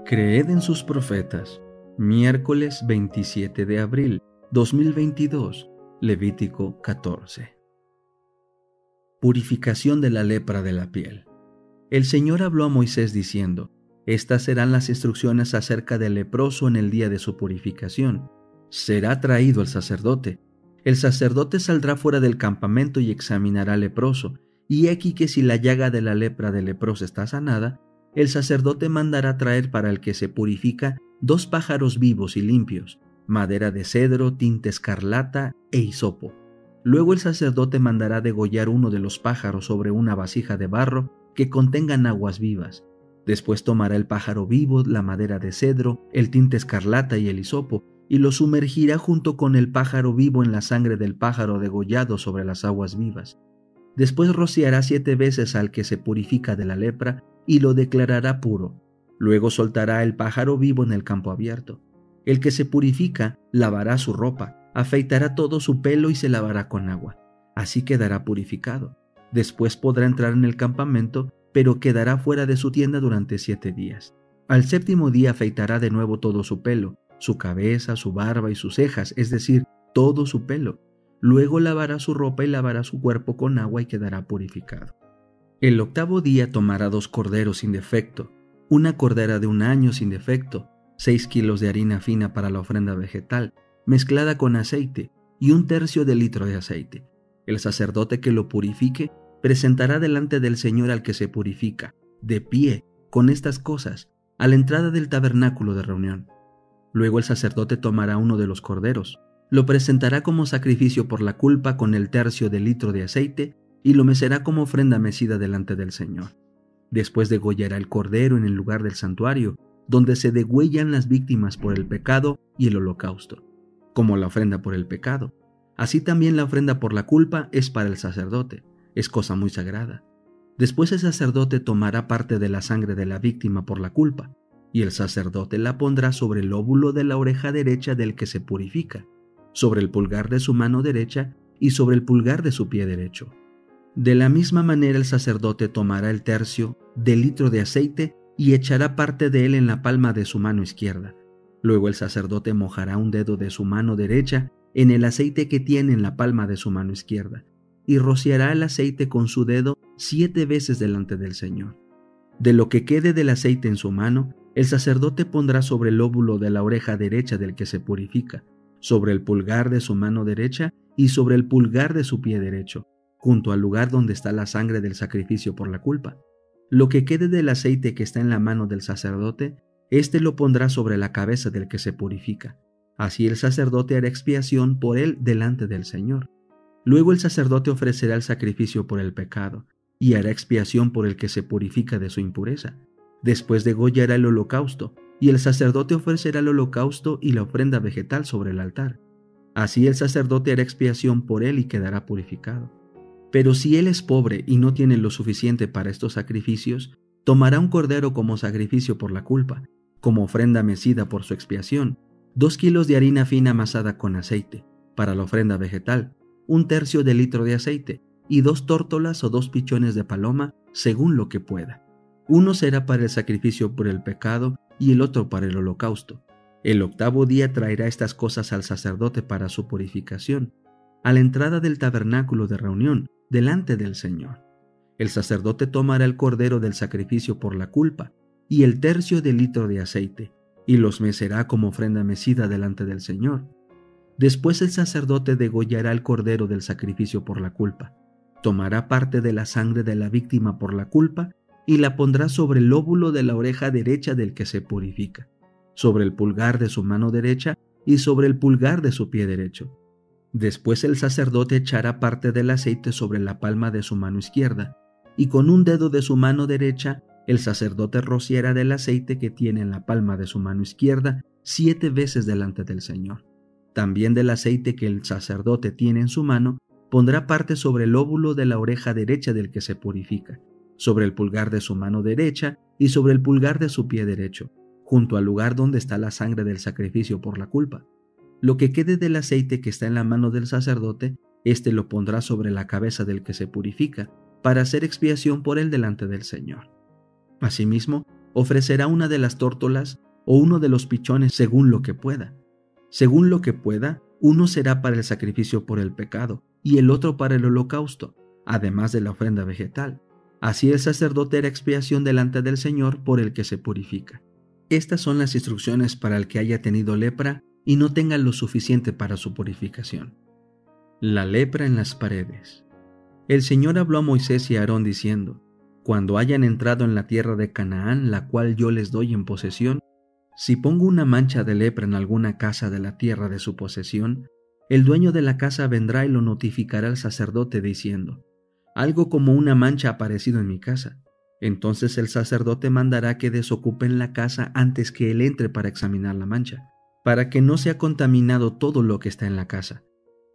Creed en sus profetas. Miércoles 27 de abril 2022, Levítico 14. Purificación de la lepra de la piel. El Señor habló a Moisés diciendo: Estas serán las instrucciones acerca del leproso en el día de su purificación. Será traído el sacerdote. El sacerdote saldrá fuera del campamento y examinará al leproso, y he aquí que si la llaga de la lepra del leproso está sanada, el sacerdote mandará traer para el que se purifica 2 pájaros vivos y limpios, madera de cedro, tinta escarlata e hisopo. Luego el sacerdote mandará degollar uno de los pájaros sobre una vasija de barro que contengan aguas vivas. Después tomará el pájaro vivo, la madera de cedro, el tinte escarlata y el hisopo, y lo sumergirá junto con el pájaro vivo en la sangre del pájaro degollado sobre las aguas vivas. Después rociará 7 veces al que se purifica de la lepra y lo declarará puro. Luego soltará el pájaro vivo en el campo abierto. El que se purifica lavará su ropa, afeitará todo su pelo y se lavará con agua. Así quedará purificado. Después podrá entrar en el campamento, pero quedará fuera de su tienda durante 7 días. Al 7º día afeitará de nuevo todo su pelo, su cabeza, su barba y sus cejas, es decir, todo su pelo. Luego lavará su ropa y lavará su cuerpo con agua y quedará purificado. El 8º día tomará 2 corderos sin defecto, una cordera de 1 año sin defecto, 6 kilos de harina fina para la ofrenda vegetal, mezclada con aceite, y 1/3 de litro de aceite. El sacerdote que lo purifique presentará delante del Señor al que se purifica, de pie, con estas cosas, a la entrada del tabernáculo de reunión. Luego el sacerdote tomará uno de los corderos, lo presentará como sacrificio por la culpa con el 1/3 de litro de aceite y lo mecerá como ofrenda mecida delante del Señor. Después degollará el cordero en el lugar del santuario, donde se degüellan las víctimas por el pecado y el holocausto, como la ofrenda por el pecado. Así también la ofrenda por la culpa es para el sacerdote, es cosa muy sagrada. Después el sacerdote tomará parte de la sangre de la víctima por la culpa, y el sacerdote la pondrá sobre el lóbulo de la oreja derecha del que se purifica, sobre el pulgar de su mano derecha y sobre el pulgar de su pie derecho. De la misma manera el sacerdote tomará el 1/3 de litro de aceite y echará parte de él en la palma de su mano izquierda. Luego el sacerdote mojará un dedo de su mano derecha en el aceite que tiene en la palma de su mano izquierda, y rociará el aceite con su dedo 7 veces delante del Señor. De lo que quede del aceite en su mano, el sacerdote pondrá sobre el lóbulo de la oreja derecha del que se purifica, sobre el pulgar de su mano derecha y sobre el pulgar de su pie derecho, junto al lugar donde está la sangre del sacrificio por la culpa. Lo que quede del aceite que está en la mano del sacerdote, éste lo pondrá sobre la cabeza del que se purifica. Así el sacerdote hará expiación por él delante del Señor. Luego el sacerdote ofrecerá el sacrificio por el pecado, y hará expiación por el que se purifica de su impureza. Después degollará el holocausto, y el sacerdote ofrecerá el holocausto y la ofrenda vegetal sobre el altar. Así el sacerdote hará expiación por él y quedará purificado. Pero si él es pobre y no tiene lo suficiente para estos sacrificios, tomará un cordero como sacrificio por la culpa, como ofrenda mecida por su expiación, 2 kilos de harina fina amasada con aceite, para la ofrenda vegetal, 1/3 de litro de aceite, y 2 tórtolas o 2 pichones de paloma, según lo que pueda. Uno será para el sacrificio por el pecado y el otro para el holocausto. El 8º día traerá estas cosas al sacerdote para su purificación, a la entrada del tabernáculo de reunión, delante del Señor. El sacerdote tomará el cordero del sacrificio por la culpa y el 1/3 de litro de aceite, y los mecerá como ofrenda mecida delante del Señor. Después el sacerdote degollará el cordero del sacrificio por la culpa, tomará parte de la sangre de la víctima por la culpa y la pondrá sobre el lóbulo de la oreja derecha del que se purifica, sobre el pulgar de su mano derecha y sobre el pulgar de su pie derecho. Después el sacerdote echará parte del aceite sobre la palma de su mano izquierda, y con un dedo de su mano derecha el sacerdote rociará del aceite que tiene en la palma de su mano izquierda 7 veces delante del Señor. También del aceite que el sacerdote tiene en su mano pondrá parte sobre el lóbulo de la oreja derecha del que se purifica, sobre el pulgar de su mano derecha y sobre el pulgar de su pie derecho, junto al lugar donde está la sangre del sacrificio por la culpa. Lo que quede del aceite que está en la mano del sacerdote, éste lo pondrá sobre la cabeza del que se purifica, para hacer expiación por él delante del Señor. Asimismo, ofrecerá una de las tórtolas o uno de los pichones según lo que pueda. Según lo que pueda, uno será para el sacrificio por el pecado y el otro para el holocausto, además de la ofrenda vegetal. Así el sacerdote hará expiación delante del Señor por el que se purifica. Estas son las instrucciones para el que haya tenido lepra y no tenga lo suficiente para su purificación. La lepra en las paredes. El Señor habló a Moisés y a Aarón diciendo: cuando hayan entrado en la tierra de Canaán, la cual yo les doy en posesión, si pongo una mancha de lepra en alguna casa de la tierra de su posesión, el dueño de la casa vendrá y lo notificará al sacerdote diciendo: algo como una mancha ha aparecido en mi casa. Entonces el sacerdote mandará que desocupen la casa antes que él entre para examinar la mancha, para que no sea contaminado todo lo que está en la casa.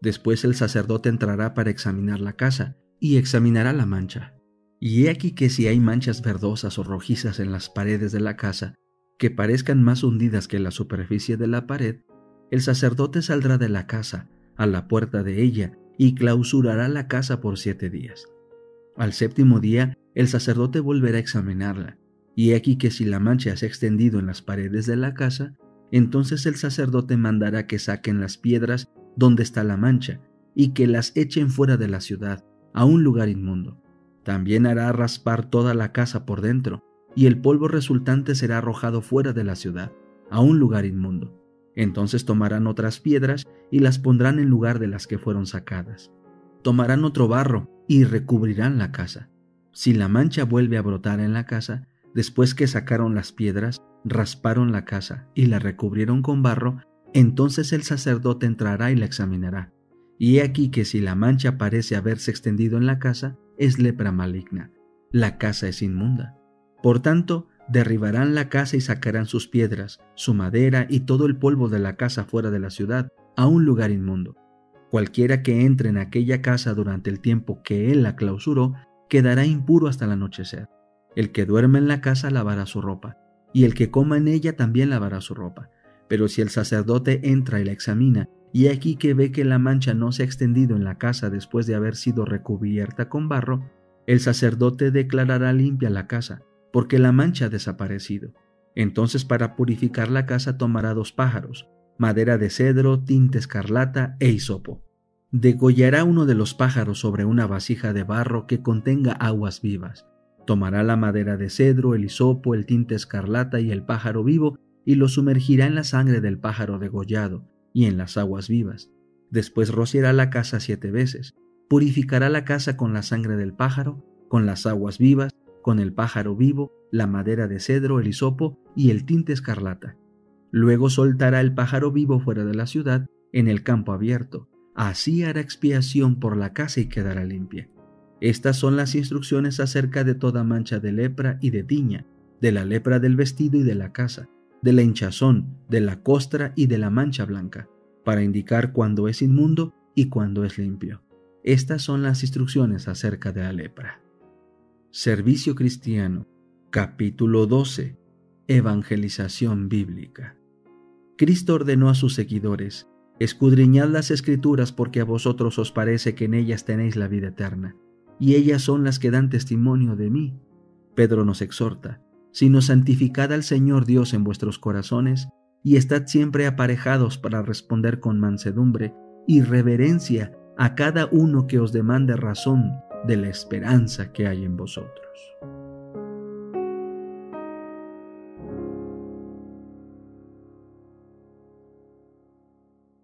Después el sacerdote entrará para examinar la casa y examinará la mancha. Y he aquí que si hay manchas verdosas o rojizas en las paredes de la casa, que parezcan más hundidas que la superficie de la pared, el sacerdote saldrá de la casa, a la puerta de ella, y clausurará la casa por 7 días. Al 7º día, el sacerdote volverá a examinarla, y he aquí que si la mancha se ha extendido en las paredes de la casa, entonces el sacerdote mandará que saquen las piedras donde está la mancha, y que las echen fuera de la ciudad, a un lugar inmundo. También hará raspar toda la casa por dentro, y el polvo resultante será arrojado fuera de la ciudad, a un lugar inmundo. Entonces tomarán otras piedras y las pondrán en lugar de las que fueron sacadas. Tomarán otro barro y recubrirán la casa. Si la mancha vuelve a brotar en la casa, después que sacaron las piedras, rasparon la casa y la recubrieron con barro, entonces el sacerdote entrará y la examinará. Y he aquí que si la mancha parece haberse extendido en la casa, es lepra maligna. La casa es inmunda. Por tanto, derribarán la casa y sacarán sus piedras, su madera y todo el polvo de la casa fuera de la ciudad, a un lugar inmundo. Cualquiera que entre en aquella casa durante el tiempo que él la clausuró, quedará impuro hasta el anochecer. El que duerme en la casa lavará su ropa, y el que coma en ella también lavará su ropa. Pero si el sacerdote entra y la examina, y aquí que ve que la mancha no se ha extendido en la casa después de haber sido recubierta con barro, el sacerdote declarará limpia la casa, porque la mancha ha desaparecido. Entonces para purificar la casa tomará 2 pájaros, madera de cedro, tinte escarlata e hisopo. Degollará uno de los pájaros sobre una vasija de barro que contenga aguas vivas. Tomará la madera de cedro, el hisopo, el tinte escarlata y el pájaro vivo y lo sumergirá en la sangre del pájaro degollado y en las aguas vivas. Después rociará la casa 7 veces. Purificará la casa con la sangre del pájaro, con las aguas vivas, con el pájaro vivo, la madera de cedro, el hisopo y el tinte escarlata. Luego soltará el pájaro vivo fuera de la ciudad, en el campo abierto. Así hará expiación por la casa y quedará limpia. Estas son las instrucciones acerca de toda mancha de lepra y de tiña, de la lepra del vestido y de la casa, de la hinchazón, de la costra y de la mancha blanca, para indicar cuándo es inmundo y cuándo es limpio. Estas son las instrucciones acerca de la lepra. Servicio Cristiano, capítulo 12. Evangelización bíblica. Cristo ordenó a sus seguidores: escudriñad las Escrituras porque a vosotros os parece que en ellas tenéis la vida eterna, y ellas son las que dan testimonio de mí. Pedro nos exhorta: sino santificad al Señor Dios en vuestros corazones, y estad siempre aparejados para responder con mansedumbre y reverencia a cada uno que os demande razón de la esperanza que hay en vosotros.